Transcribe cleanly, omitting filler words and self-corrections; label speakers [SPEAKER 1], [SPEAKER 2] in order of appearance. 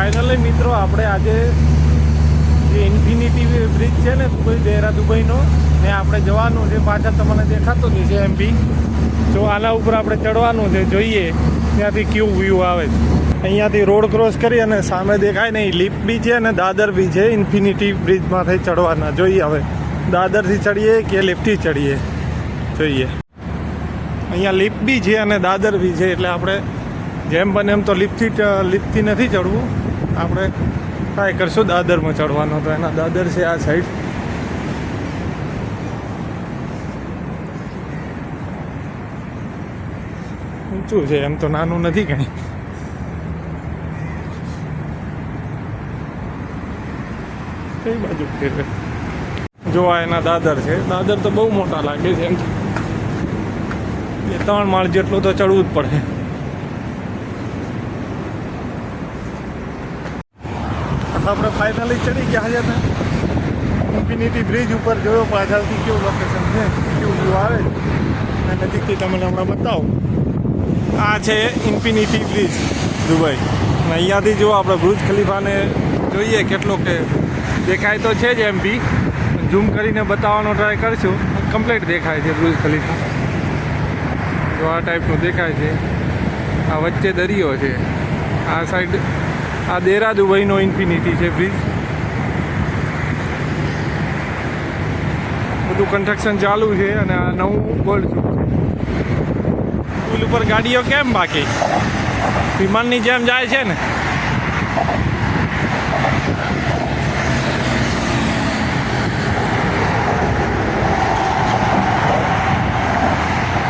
[SPEAKER 1] Finally મિત્રો આપણે આજે જે ઇન્ફિનિટી બ્રિજ છે ને દુબઈનો ને આપણે જવાનું છે. પાછળ તમને દેખાતો જ છે એમપી. જો આના ઉપર આપણે ચડવાનું છે, જોઈએ ત્યાંથી કેવું વ્યૂ આવે છે. અહીંયાથી રોડ ક્રોસ કરી અને સામે દેખાય ને એ લિફ્ટ બી છે અને દાદર બી છે. ઇન્ફિનિટી બ્રિજમાંથી ચડવાના જોઈએ હવે દાદરથી ચડીએ કે લિફ્ટથી ચડીએ જોઈએ. અહીંયા લિફ્ટ બી છે અને દાદર બી છે, એટલે આપણે જેમ બને એમ તો લિફ્ટથી નથી ચડવું. આપણે ટ્રાય કરશું દાદરમાં ચડવાનો. તો એના દાદર છે આ સાઈડ. ઊંચું છે, એમ તો નાનું નથી કંઈ. કઈ બાજુ ફેરવે જોવા એના દાદર છે. દાદર તો બહુ મોટા લાગે છે, એમ તો 2-3 માળ જેટલું તો ચડવું જ પડે. આપણે ફાઇનલી ચડી ગયા છે. ઇન્ફિનિટી બ્રિજ ઉપર જોયો પાછળથી કેવું લોકેશન છે, કેવું વ્યૂ આવે છે નજીકથી તમને હમણાં બતાવું. આ છે ઇન્ફિનિટી બ્રિજ દુબઈ. અને અહીંયાથી જો આપણે બુર્જ ખલીફાને જોઈએ કેટલો કે દેખાય તો છે જ એમપી. ઝૂમ કરીને બતાવવાનો ટ્રાય કરશું. કમ્પ્લીટ દેખાય છે બુર્જ ખલીફા. તો આ ટાઈપનું દેખાય છે. આ વચ્ચે દરિયો છે. આ સાઈડ આ દેરા દુબઈનો ઇન્ફિનિટી છે બ્રિજ. બધું કન્સ્ટ્રક્શન ચાલુ છે અને આ નવું ગોલ્ડ છે. પુલ ઉપર ગાડીઓ કેમ બાકી વિમાનની જેમ જાય છે ને.